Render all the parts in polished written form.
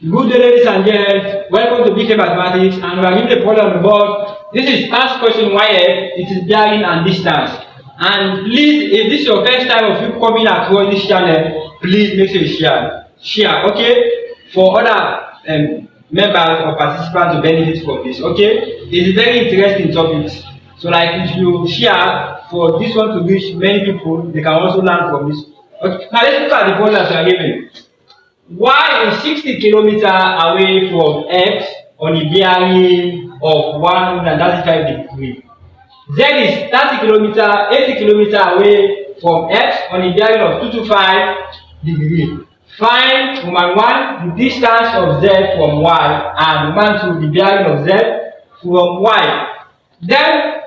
Good day, ladies and gents. Welcome to BK Mathematics, and we are given a problem on the board. This is ask question YF. It is bearing and distance. And please, if this is your first time of you coming across this channel, please make sure you share, okay, for other members or participants to benefit from this, okay. It's a very interesting topic. So, like, if you share for this one to reach many people, they can also learn from this. Okay. Now let's look at the problem that we are given. Y is 60 kilometers away from X on a bearing of 135 degrees. Z is 30 kilometers, 80 kilometers away from X on a bearing of 225 degrees. Find number 1 the distance of Z from Y, and number 2 the bearing of Z from Y. Then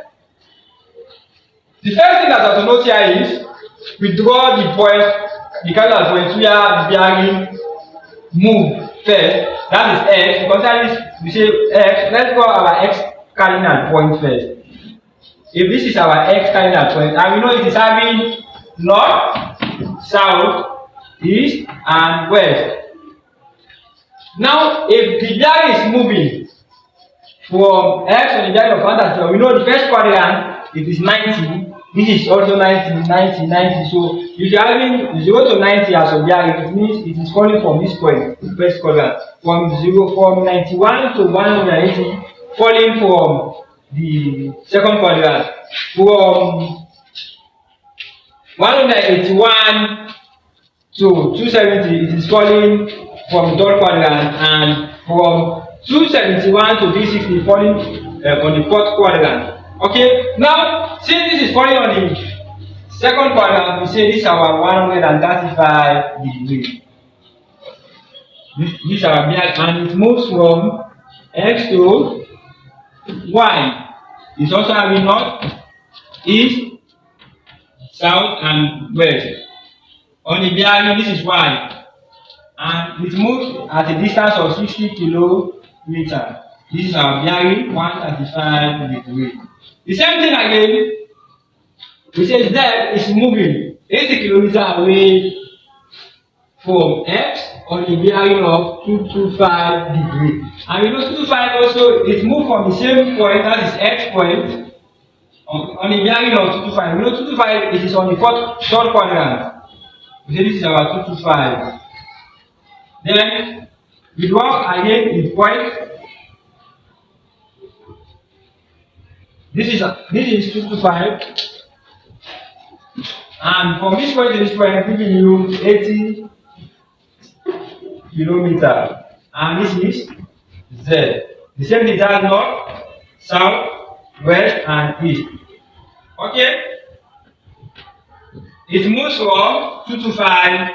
the first thing that I have to note here is we draw the point, the cardinal point where the bearing move first. That is X. We consider this, we say X. Let's draw our X cardinal point first. If this is our X cardinal point, and we know it is having north, south, east, and west. Now, if the bearing is moving from X on the bearing of 135, we know the first quadrant it is 90. This is also 90, 90, 90. So if you are having 0 to 90 as a bearing, it means it is falling from this point, the first quadrant, from 91 to 180, falling from the second quadrant, from 181 to 270, it is falling from the third quadrant, and from 271 to 360, falling on the fourth quadrant. Okay, now since this is falling on the second quadrant, we say this is our 135 degrees. This is our bearing, and it moves from X to Y. It's also having north, east, south, and west. On the bearing, this is Y, and it moves at a distance of 60 kilometers. This is our bearing, 135 degrees. The same thing again, we say Z is moving 80 kilometers away from X on the bearing of 225 degrees. And you know 225 also, it moved from the same point, that is X point, on the bearing of 225. You know 225 it is on the third quadrant. We say this is our 225. Then we draw again the point. This is 225, and from this point to this point, I'm giving you 80 kilometers, and this is Z. The same thing as north, south, west, and east. Okay, it moves from 225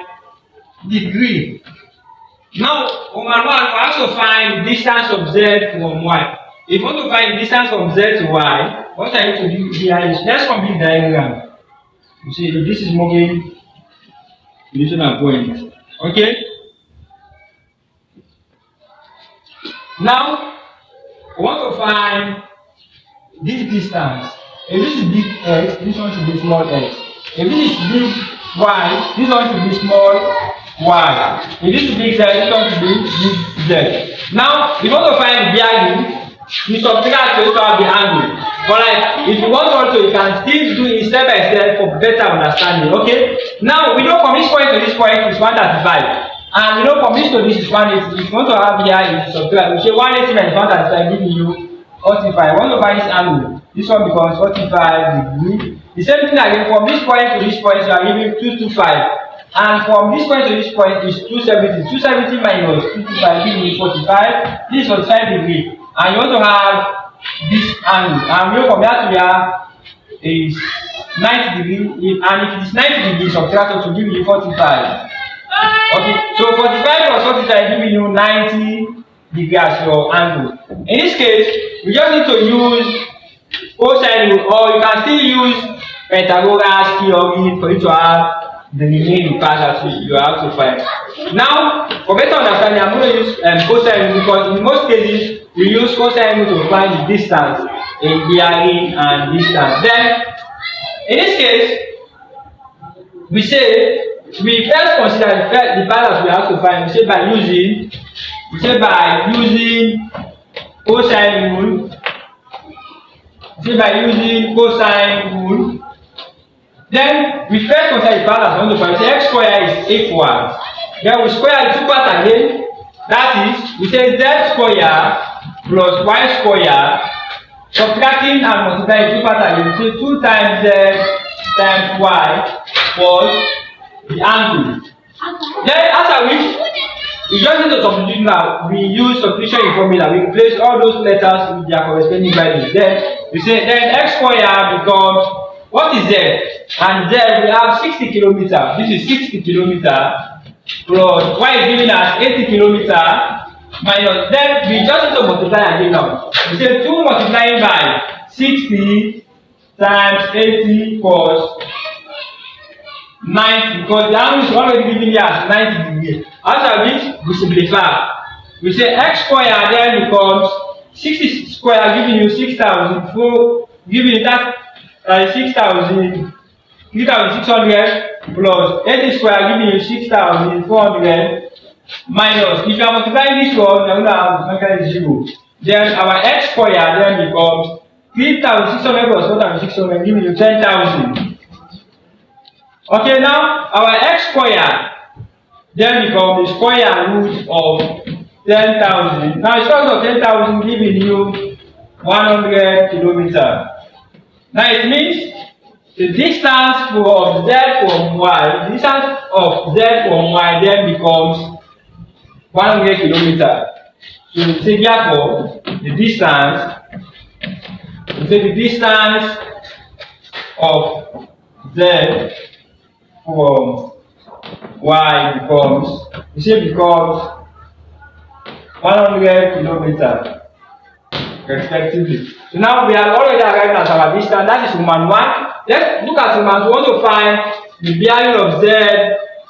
degrees. Now, we also find the distance of Z from Y. If you want to find the distance from Z to Y, what I need to do here is let's complete the diagram. You see, if this is moving to this point. Okay? Now, we want to find this distance. If this is big X, this one should be small x. If this is big Y, this one should be small y. If this is big Z, this one should be big Z. Now, if you want to find the bearing, you subtract to have the angle. But like, if you want also, you can still do it step by step for better understanding. Okay? Now, we know from this point to this point is 135. And we know from this to this is 180. If you want to have here, you subtract. We say 180 minus 135 giving you 45. I want to find this angle. This one becomes 45 degrees. The same thing again, from this point to this point, you are giving 225. And from this point to this point is 270. 270 minus 225 giving you 45. This is 45 degrees. And you want to have this angle. And you know from here to here is 90 degrees. And if it is 90 degrees, subtract to give you 45. Okay, so 45 plus 45 giving you 90 degrees as your angle. In this case, we just need to use cosine rule, or you can still use Pythagoras theorem for you to have the remaining part that you have to find. Now, for better understanding, I'm going to use cosine rule because in most cases we use cosine rule to find the distance in bearing and distance. Then, in this case, we say we first consider the part that we have to find. We say by using We say by using cosine rule. We say by using cosine rule. Then we first consider the balance on the find. We say x square is equal. Then we square the two parts again. That is, we say z square plus y square. Subtracting and multiplying two parts again. We say 2 times z times y plus the angle. Then after which we just need to substitute now. We use substitution in formula. We replace all those letters with their corresponding values. Then we say then x square becomes, what is z? And z we have 60 kilometers. This is 60 kilometers plus y is giving us 80 kilometers minus, then we just need to multiply again now. We say 2 multiplying by 60 times 80 plus 90, because the angle is already given here as 90 degrees. After which we simplify. We say x square then becomes 60 square giving you 6,000, giving you that 3,600 plus 80 square giving you 6,400 minus, if you are multiplying this one, you will have 0. Then our x square then becomes 3,600 plus 4,600 giving you 10,000. Okay, now our x square then becomes the square root of 10,000. Now the square root of 10,000 giving you 100 kilometers. Now it means the distance of z from y, the distance of z from y then becomes 100 kilometers. So we say therefore the distance, of z from y becomes 100 kilometers respectively. So now we have already arrived at our distance. That is Roman 1. Let's look at Roman 2. We want to find the bearing of z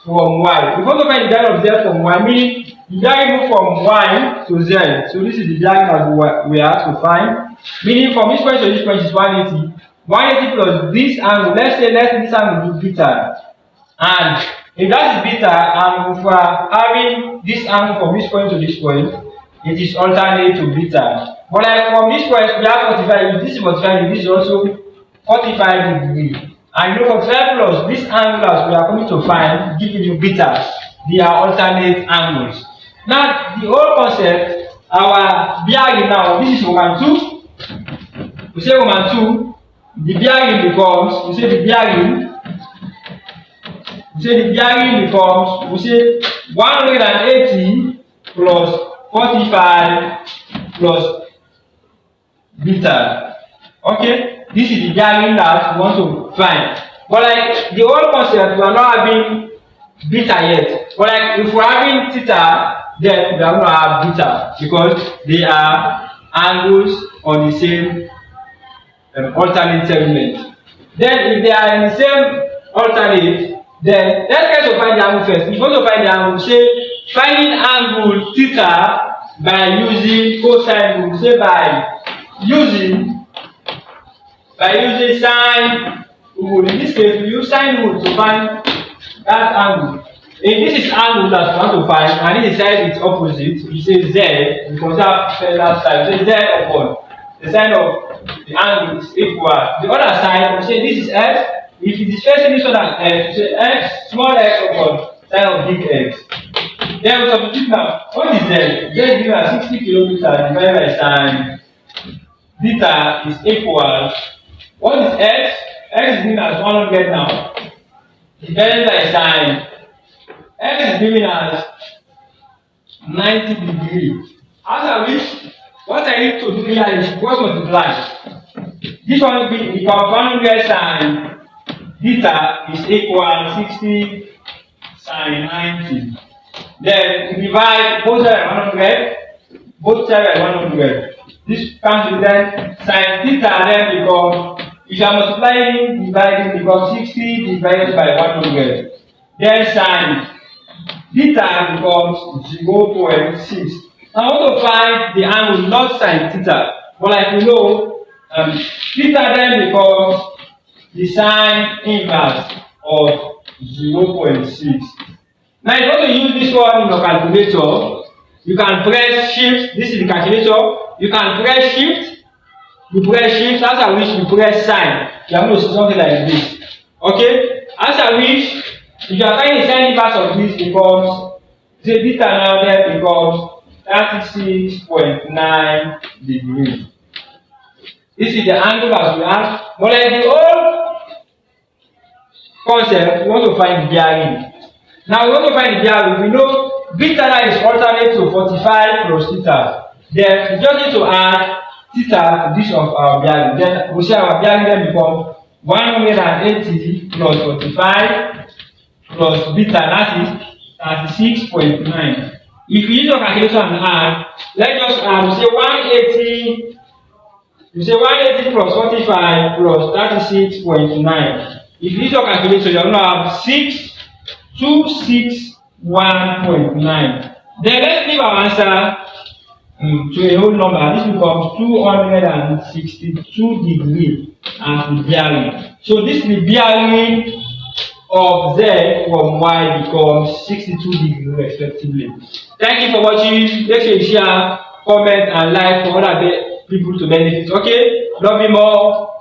from y. We want to find the bearing of z from y, meaning the bearing move from y to z. So this is the bearing that we have to find. Meaning from this point to this point is 180. 180 plus this angle. Let's say this angle be beta. And if that is beta, and if we are having this angle from this point to this point, it is alternate to beta. But like from this point, we have 45. If this is 45, this is also 45 degrees. And you know, 45 plus this angle as we are coming to find, giving you beta. They are alternate angles. Now, the whole concept, our bearing now, this is Roman 2. We say Roman 2, the bearing becomes, we say the bearing becomes, we say 180 plus 45 plus beta. Okay, this is the bearing that we want to find. But like the whole concept, we are not having beta yet. But like if we are having theta, then we are going to have beta because they are angles on the same alternate segment. Then if they are in the same alternate, then let's try to find the angle first. If you want to find the angle, say finding angle theta by using cosine rule. Say by using sine rule. In this case, we use sine rule to find that angle. If this is angle that we want to find, and this is side its opposite, we say z, because that side, we say z upon the sine of the angle is equal. The other side, we say this is x. If it is facing this one as x, we say x, small x upon sine of big X. Then we substitute now. What is z? Z is given as 60 kilometers divided by sine. Beta is equal. What is x? X is given as 100 now. Divided by sine. X is given as 90 degrees. After which, what I need to do here is cross multiply. This one will be equal 100 sine. Theta is equal 60 sine 90. Then we divide both sides by 100. This comes to then sine theta then becomes, if you are multiplying, dividing becomes 60 divided by 100. Then sine theta becomes 0.6. Now I want to find the angle, not sine theta. But like we know, theta then becomes the sine inverse of 0.6. Now if you want to use this one in your calculator, You can press shift. This is the calculator. You can press shift. You press shift. After which you press sign. You are going to see something like this. Okay. After which, if you are trying to send the part of this becomes, say this now there becomes 36.9 degrees. This is the angle as we have. But like the old concept, we want to find the bearing. Now we want to find the bearing. We know beta is alternate to 45 plus theta. Then we just need to add theta to this of our bearing. Then we see our bearing then becomes 180 plus 45 plus beta, that is 36.9. If you use your calculator and add, let's just add, say 180. You say 180 plus 45 plus 36.9. If you use your calculator, you're going to have 6261.9. Then let's leave our answer to a whole number. This becomes 262 degrees as the bearing. So this is the bearing of Z from Y becomes 62 degrees respectively. Thank you for watching. Make sure you share, comment, and like for other people to benefit. Okay? Love you more.